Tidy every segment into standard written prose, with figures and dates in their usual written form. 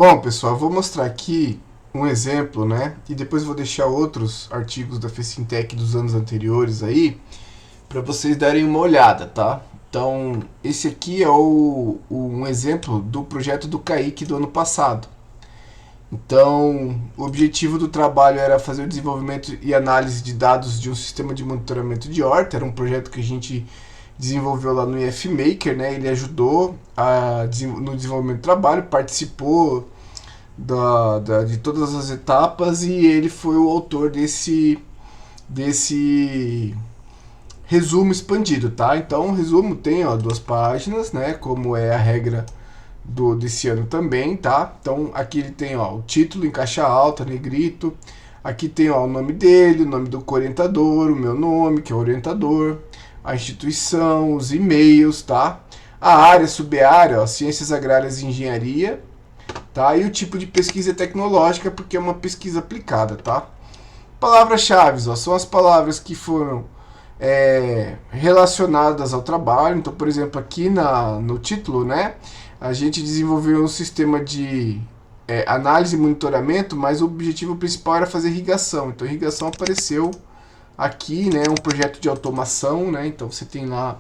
Bom, pessoal, eu vou mostrar aqui um exemplo, né? E depois vou deixar outros artigos da Fecintech dos anos anteriores aí, para vocês darem uma olhada, tá? Então, esse aqui é um exemplo do projeto do Kaique do ano passado. Então, o objetivo do trabalho era fazer o desenvolvimento e análise de dados de um sistema de monitoramento de horta. Era um projeto que a gente desenvolveu lá no IFMaker, né? Ele ajudou no desenvolvimento do trabalho, participou de todas as etapas e ele foi o autor desse resumo expandido, tá? Então, o resumo tem 2 páginas, né? Como é a regra desse ano também, tá? Então, aqui ele tem o título em caixa alta, negrito. Aqui tem o nome dele, o nome do orientador, o meu nome, que é o orientador, a instituição, os e-mails, tá? A área, sub-área, ciências agrárias e engenharia, tá? E o tipo de pesquisa tecnológica, porque é uma pesquisa aplicada, tá? Palavras-chave, são as palavras que foram relacionadas ao trabalho. Então, por exemplo, aqui no título, né? A gente desenvolveu um sistema de análise e monitoramento, mas o objetivo principal era fazer irrigação. Então, irrigação apareceu aqui, né? Um projeto de automação, né? Então, você tem lá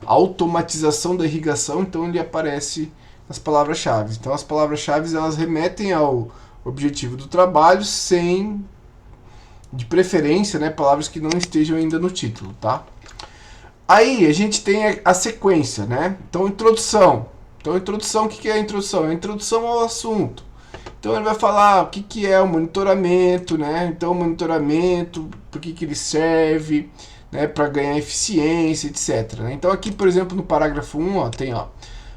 a automatização da irrigação, então ele aparece nas palavras-chave. Então, as palavras-chave elas remetem ao objetivo do trabalho, sem, de preferência, né, palavras que não estejam ainda no título, tá? Aí a gente tem a sequência, né? Então, introdução. Então, introdução, o que é a introdução? É a introdução ao assunto. Então, ele vai falar o que é o monitoramento, né? Então, o monitoramento, por que ele serve, né? Para ganhar eficiência, etc. Né? Então, aqui, por exemplo, no parágrafo 1, tem,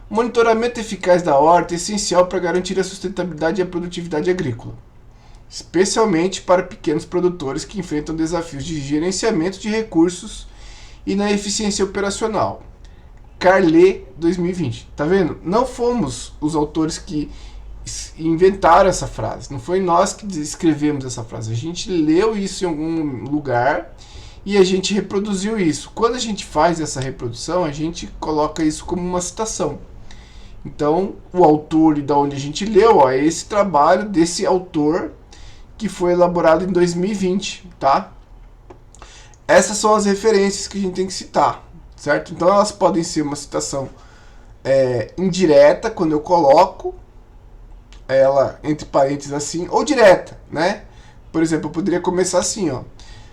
monitoramento eficaz da horta é essencial para garantir a sustentabilidade e a produtividade agrícola, especialmente para pequenos produtores que enfrentam desafios de gerenciamento de recursos e na eficiência operacional. Carle 2020. Tá vendo? Não fomos os autores que inventaram essa frase. Não foi nós que escrevemos essa frase. A gente leu isso em algum lugar e a gente reproduziu isso. Quando a gente faz essa reprodução, a gente coloca isso como uma citação. Então, o autor e da onde a gente leu, é esse trabalho desse autor que foi elaborado em 2020, tá? Essas são as referências que a gente tem que citar, certo? Então, elas podem ser uma citação indireta, quando eu coloco ela entre parênteses assim, ou direta, né? Por exemplo, eu poderia começar assim,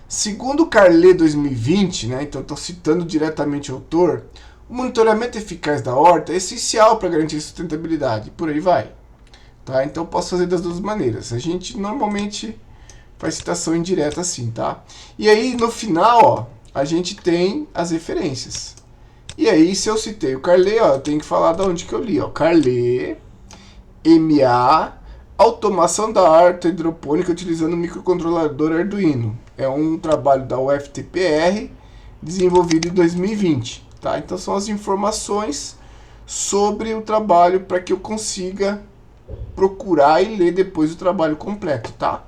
Segundo Carle 2020, né? Então, estou citando diretamente o autor. O monitoramento eficaz da horta é essencial para garantir sustentabilidade. Por aí vai. Tá? Então eu posso fazer das duas maneiras. A gente normalmente faz citação indireta assim, tá? E aí no final, a gente tem as referências. E aí, se eu citei o Carle, eu tenho que falar de onde que eu li, Carle, MA, automação da horta hidropônica utilizando o microcontrolador Arduino. É um trabalho da UFTPR desenvolvido em 2020. Tá? Então são as informações sobre o trabalho para que eu consiga procurar e ler depois o trabalho completo, tá?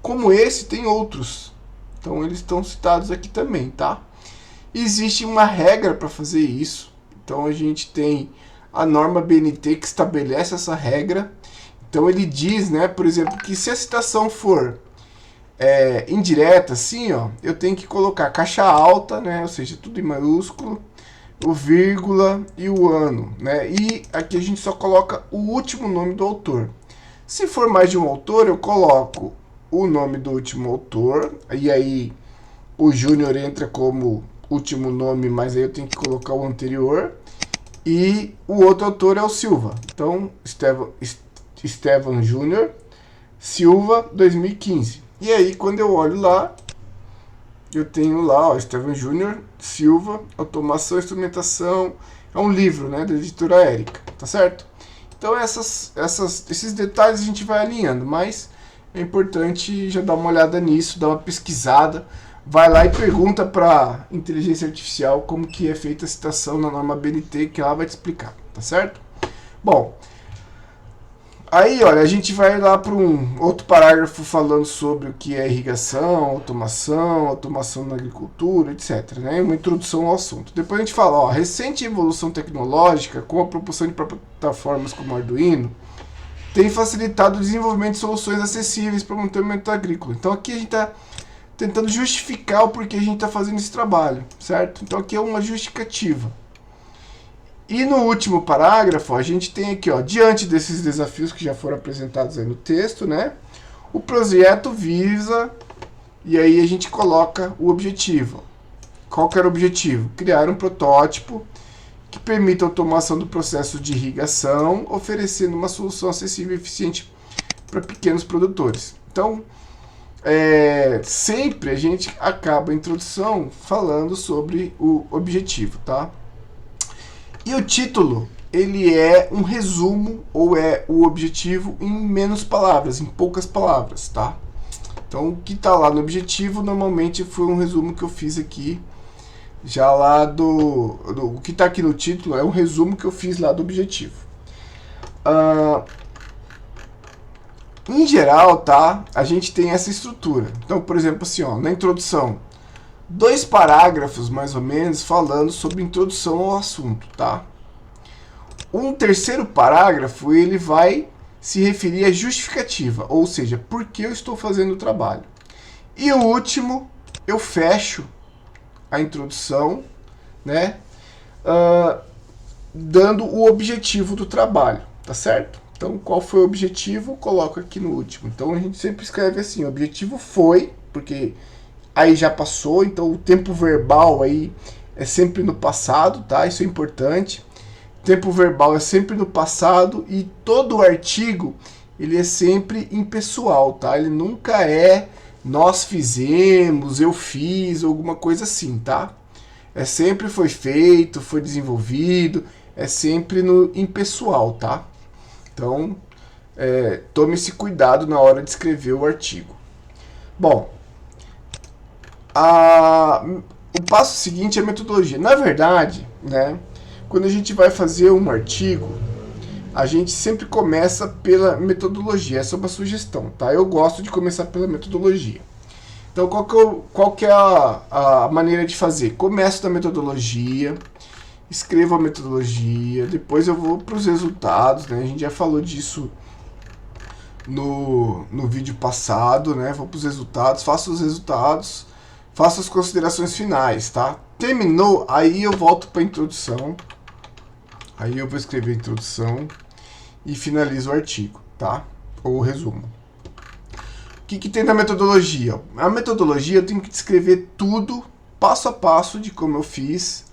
Como esse, tem outros. Então eles estão citados aqui também, tá? Existe uma regra para fazer isso. Então a gente tem a norma BNT que estabelece essa regra. Então ele diz, né, por exemplo, que se a citação for indireta, assim, eu tenho que colocar caixa alta, né, ou seja, tudo em maiúsculo, o vírgula e o ano, né? E aqui a gente só coloca o último nome do autor. Se for mais de um autor, eu coloco o nome do último autor, e aí o Júnior entra como último nome, mas aí eu tenho que colocar o anterior, e o outro autor é o Silva. Então, Estevam Júnior, Silva, 2015. E aí, quando eu olho lá, eu tenho lá, Estevam Júnior, Silva, automação e instrumentação. É um livro, né, da editora Érica, tá certo? Então esses detalhes a gente vai alinhando, mas é importante já dar uma olhada nisso, dar uma pesquisada. Vai lá e pergunta para inteligência artificial como que é feita a citação na norma BNT, que ela vai te explicar, tá certo? Bom, aí, olha, a gente vai lá para um outro parágrafo falando sobre o que é irrigação, automação na agricultura, etc. Né? Uma introdução ao assunto. Depois a gente fala, recente evolução tecnológica com a propulsão de plataformas como Arduino tem facilitado o desenvolvimento de soluções acessíveis para o monitoramento agrícola. Então aqui a gente está tentando justificar o porquê a gente está fazendo esse trabalho, certo? Então aqui é uma justificativa. E no último parágrafo, a gente tem aqui, ó, diante desses desafios que já foram apresentados aí no texto, né? O projeto visa, e aí a gente coloca o objetivo. Qual que era o objetivo? Criar um protótipo que permita a automação do processo de irrigação, oferecendo uma solução acessível e eficiente para pequenos produtores. Então, sempre a gente acaba a introdução falando sobre o objetivo, tá? E o título, ele é um resumo, ou é o objetivo em menos palavras, em poucas palavras, tá? Então, o que está lá no objetivo, normalmente foi um resumo que eu fiz aqui, já lá o que está aqui no título é um resumo que eu fiz lá do objetivo. Em geral, tá? A gente tem essa estrutura. Então, por exemplo, assim, ó, na introdução, 2 parágrafos, mais ou menos, falando sobre introdução ao assunto, tá? Um terceiro parágrafo, ele vai se referir à justificativa, ou seja, por que eu estou fazendo o trabalho. E o último, eu fecho a introdução, né, dando o objetivo do trabalho, tá certo? Então, qual foi o objetivo? Coloco aqui no último. Então, a gente sempre escreve assim, o objetivo foi, porque aí já passou, então o tempo verbal aí é sempre no passado, tá? Isso é importante. O tempo verbal é sempre no passado e todo o artigo, ele é sempre impessoal, tá? Ele nunca é nós fizemos, eu fiz, alguma coisa assim, tá? É sempre foi feito, foi desenvolvido, é sempre no impessoal, tá? Então, tome esse cuidado na hora de escrever o artigo. Bom, o passo seguinte é a metodologia. Na verdade, né, quando a gente vai fazer um artigo, a gente sempre começa pela metodologia. Essa é uma sugestão, tá? Eu gosto de começar pela metodologia. Então, qual que é a maneira de fazer? Começo da metodologia, escrevo a metodologia, depois eu vou para os resultados, né? A gente já falou disso no vídeo passado, né? Vou para os resultados, faço os resultados, faço as considerações finais, tá? Terminou, aí eu volto para a introdução, aí eu vou escrever a introdução e finalizo o artigo, tá? Ou o resumo. O que tem na metodologia? A metodologia eu tenho que descrever tudo, passo a passo, de como eu fiz,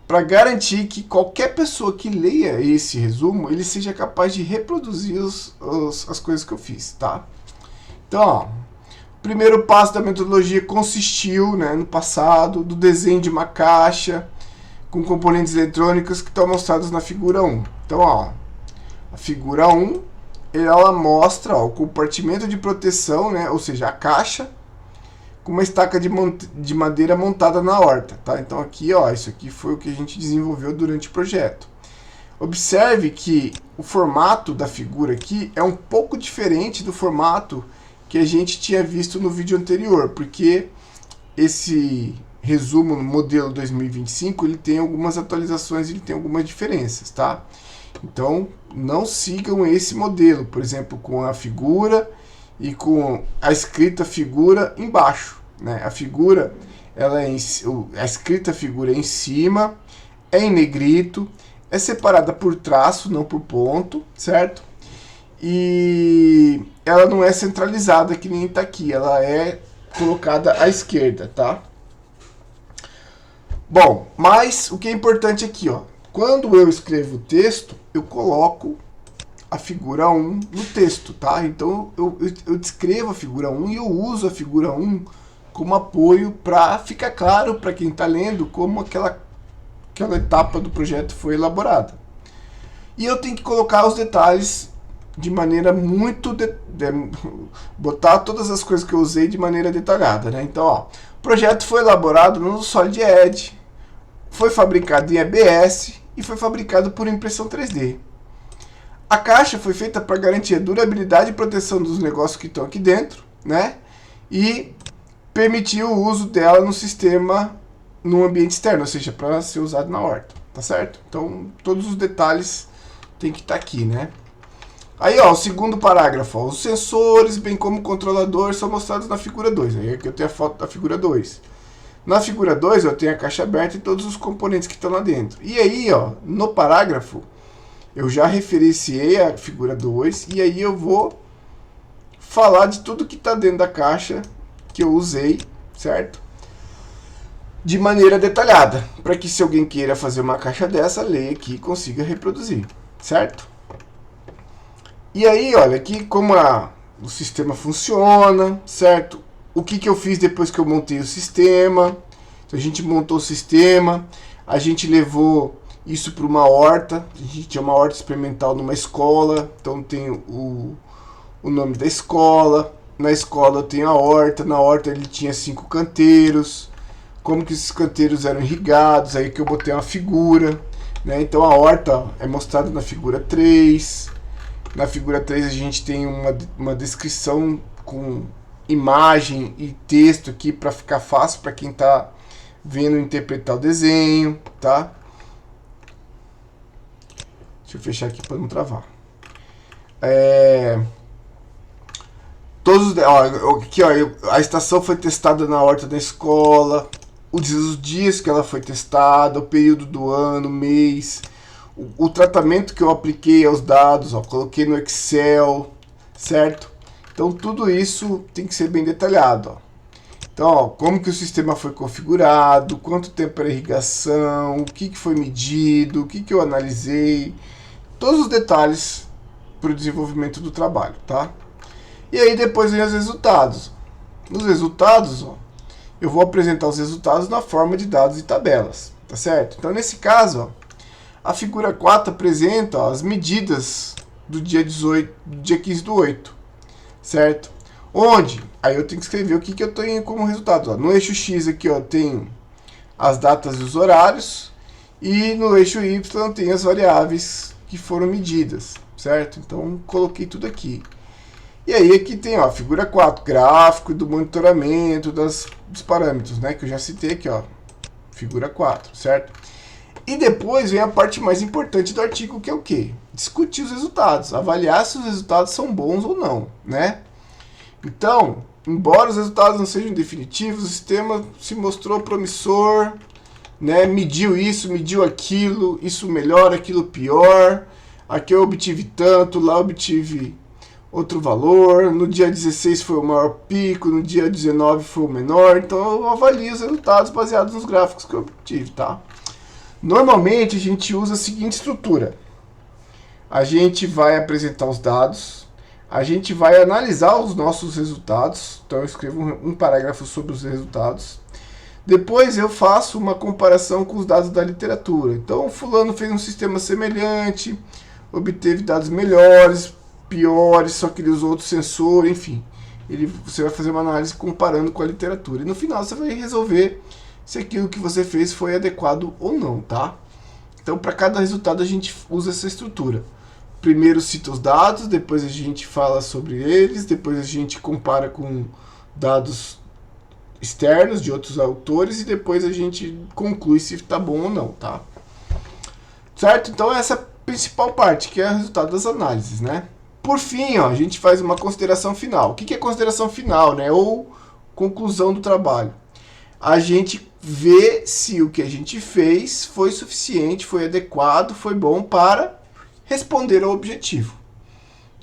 para garantir que qualquer pessoa que leia esse resumo, ele seja capaz de reproduzir as coisas que eu fiz, tá? Então, ó, o primeiro passo da metodologia consistiu, né, no passado, do desenho de uma caixa com componentes eletrônicos que estão mostrados na figura 1. Então, ó, a figura 1, ela mostra, ó, o compartimento de proteção, né, ou seja, a caixa, com uma estaca de madeira montada na horta, tá? Então aqui, ó, isso aqui foi o que a gente desenvolveu durante o projeto. Observe que o formato da figura aqui é um pouco diferente do formato que a gente tinha visto no vídeo anterior, porque esse resumo no modelo 2025, ele tem algumas atualizações, ele tem algumas diferenças, tá? Então, não sigam esse modelo, por exemplo, com a figura e com a escrita figura embaixo, né? A figura, a escrita figura é em cima, é em negrito, é separada por traço, não por ponto, certo? E ela não é centralizada que nem está aqui, ela é colocada à esquerda, tá? Bom, mas o que é importante aqui, ó, quando eu escrevo o texto, eu coloco a figura 1 no texto, tá? Então eu descrevo a figura 1 e eu uso a figura 1 como apoio para ficar claro para quem está lendo como aquela etapa do projeto foi elaborada. E eu tenho que colocar os detalhes de maneira muito... botar todas as coisas que eu usei de maneira detalhada, né? Então, ó, o projeto foi elaborado no Solid Edge, foi fabricado em ABS e foi fabricado por impressão 3D. A caixa foi feita para garantir a durabilidade e proteção dos negócios que estão aqui dentro, né? E permitir o uso dela no sistema, no ambiente externo, ou seja, para ser usado na horta, tá certo? Então, todos os detalhes tem que estar aqui, né? Aí, ó, o segundo parágrafo, ó, os sensores, bem como o controlador, são mostrados na figura 2. Aí aqui eu tenho a foto da figura 2. Na figura 2 eu tenho a caixa aberta e todos os componentes que estão lá dentro. E aí, ó, no parágrafo, eu já referenciei a figura 2 e aí eu vou falar de tudo que está dentro da caixa que eu usei, certo? De maneira detalhada, para que se alguém queira fazer uma caixa dessa, leia aqui e consiga reproduzir, certo? E aí, olha aqui como o sistema funciona, certo? O que eu fiz depois que eu montei o sistema. Então, a gente montou o sistema, a gente levou isso para uma horta. A gente tinha uma horta experimental numa escola, então tem o nome da escola. Na escola eu tenho a horta, na horta ele tinha 5 canteiros. Como que esses canteiros eram irrigados, aí que eu botei uma figura, né? Então a horta é mostrada na figura 3. Na figura 3 a gente tem uma descrição com imagem e texto aqui para ficar fácil para quem está vendo interpretar o desenho, tá? Deixa eu fechar aqui para não travar. Aqui, ó, a estação foi testada na horta da escola, os dias que ela foi testada, o período do ano, mês, o tratamento que eu apliquei aos dados, ó, coloquei no Excel, certo? Então tudo isso tem que ser bem detalhado, ó. Então, ó, como que o sistema foi configurado, quanto tempo era irrigação, o que foi medido, o que eu analisei, todos os detalhes para o desenvolvimento do trabalho, tá? E aí depois vem os resultados. Nos resultados, ó, eu vou apresentar os resultados na forma de dados e tabelas, tá certo? Então nesse caso, ó, a figura 4 apresenta, ó, as medidas do dia 18, do dia 15/8, certo? Onde? Aí eu tenho que escrever o que eu tenho como resultado. Ó. No eixo X aqui, ó, eu tenho as datas e os horários, e no eixo Y eu tenho as variáveis que foram medidas, certo? Então coloquei tudo aqui. E aí aqui tem, ó, a figura 4, gráfico do monitoramento dos parâmetros, né, que eu já citei aqui, ó, figura 4, certo? E depois vem a parte mais importante do artigo, que é o quê? Discutir os resultados, avaliar se os resultados são bons ou não, né? Então, embora os resultados não sejam definitivos, o sistema se mostrou promissor, né? Mediu isso, mediu aquilo, isso melhor, aquilo pior, aqui eu obtive tanto, lá eu obtive outro valor, no dia 16 foi o maior pico, no dia 19 foi o menor, então eu avalio os resultados baseados nos gráficos que eu obtive, tá? Normalmente a gente usa a seguinte estrutura: a gente vai apresentar os dados, a gente vai analisar os nossos resultados, então eu escrevo um parágrafo sobre os resultados, depois eu faço uma comparação com os dados da literatura. Então fulano fez um sistema semelhante, obteve dados melhores, piores, só que ele usou outro sensor, enfim. Você vai fazer uma análise comparando com a literatura. E no final você vai resolver se aquilo que você fez foi adequado ou não, tá? Então, para cada resultado, a gente usa essa estrutura. Primeiro cita os dados, depois a gente fala sobre eles, depois a gente compara com dados externos de outros autores e depois a gente conclui se está bom ou não, tá? Certo? Então, essa é a principal parte, que é o resultado das análises, né? Por fim, ó, a gente faz uma consideração final. O que é consideração final, né? Ou conclusão do trabalho. A gente vê se o que a gente fez foi suficiente, foi adequado, foi bom para responder ao objetivo.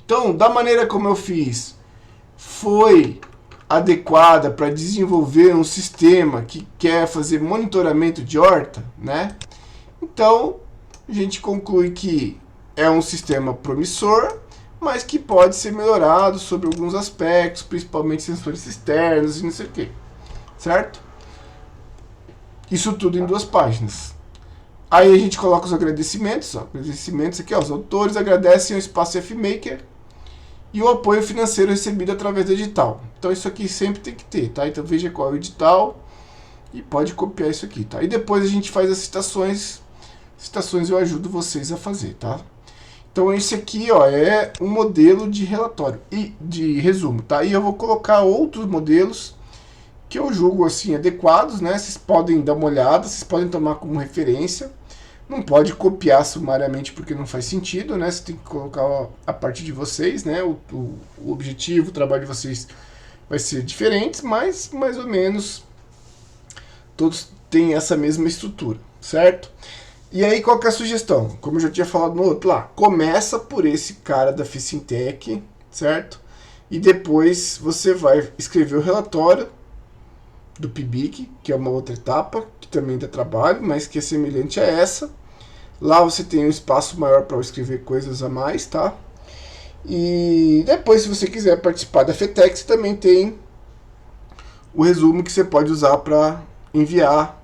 Então, da maneira como eu fiz, foi adequada para desenvolver um sistema que quer fazer monitoramento de horta, né? Então, a gente conclui que é um sistema promissor, mas que pode ser melhorado sobre alguns aspectos, principalmente sensores externos e não sei o que, certo? Isso tudo em 2 páginas. Aí a gente coloca os agradecimentos, ó, agradecimentos aqui, ó, os autores agradecem ao Espaço FMaker e o apoio financeiro recebido através do edital. Então isso aqui sempre tem que ter, tá? Então veja qual é o edital e pode copiar isso aqui, tá? E depois a gente faz as citações eu ajudo vocês a fazer, tá? Então esse aqui, ó, é um modelo de relatório e de resumo, tá? E eu vou colocar outros modelos que eu julgo assim adequados, né? Vocês podem dar uma olhada, vocês podem tomar como referência, Não pode copiar sumariamente porque não faz sentido, né? Você tem que colocar a parte de vocês, né? O objetivo, o trabalho de vocês vai ser diferente, mas mais ou menos todos têm essa mesma estrutura, certo? E aí, qual que é a sugestão? Como eu já tinha falado no outro lá, começa por esse cara da Ficintech, certo? E depois você vai escrever o relatório do PIBIC, que é uma outra etapa, que também dá trabalho, mas que é semelhante a essa. Lá você tem um espaço maior para escrever coisas a mais, tá? E depois, se você quiser participar da FETEC, você também tem o resumo que você pode usar para enviar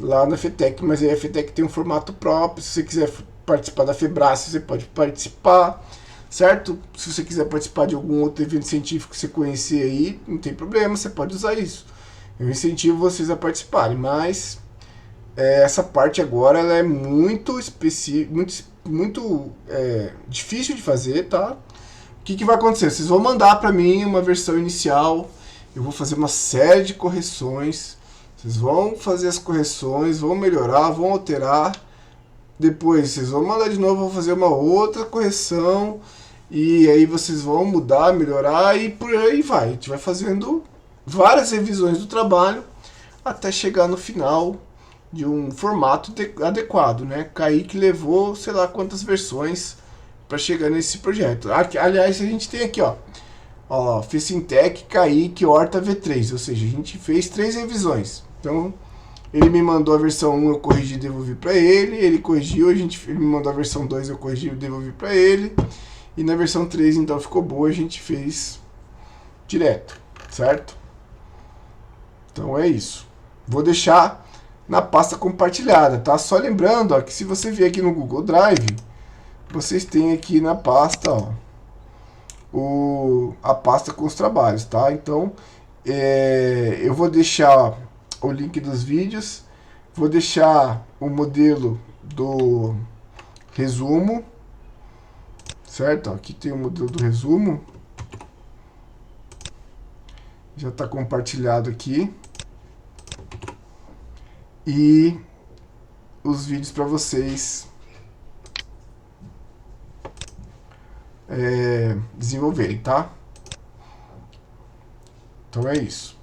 lá na FETEC, mas aí a FETEC tem um formato próprio. Se você quiser participar da FEBRAS, você pode participar, certo? Se você quiser participar de algum outro evento científico que você conhecer aí, não tem problema, você pode usar isso. Eu incentivo vocês a participarem, mas essa parte agora ela é muito específica, muito difícil de fazer, tá? O que vai acontecer? Vocês vão mandar para mim uma versão inicial, eu vou fazer uma série de correções, vocês vão fazer as correções, vão melhorar, vão alterar, depois vocês vão mandar de novo, vão fazer uma outra correção, e aí vocês vão mudar, melhorar, e por aí vai. A gente vai fazendo várias revisões do trabalho até chegar no final de um formato adequado, né? Kaique levou sei lá quantas versões para chegar nesse projeto. Aliás, a gente tem aqui, ó, Ficintech, Kaique, Horta V3, ou seja, a gente fez 3 revisões. Então, ele me mandou a versão 1, eu corrigi e devolvi para ele corrigiu, ele me mandou a versão 2, eu corrigi e devolvi para ele, e na versão 3, então, ficou boa, a gente fez direto, certo? Então é isso. Vou deixar na pasta compartilhada, tá? Só lembrando, ó, que se você vier aqui no Google Drive, vocês têm aqui na pasta, ó, a pasta com os trabalhos, tá? Então, eu vou deixar o link dos vídeos, vou deixar o modelo do resumo, certo? Aqui tem o modelo do resumo, já está compartilhado aqui, e os vídeos para vocês desenvolverem, tá? Então é isso.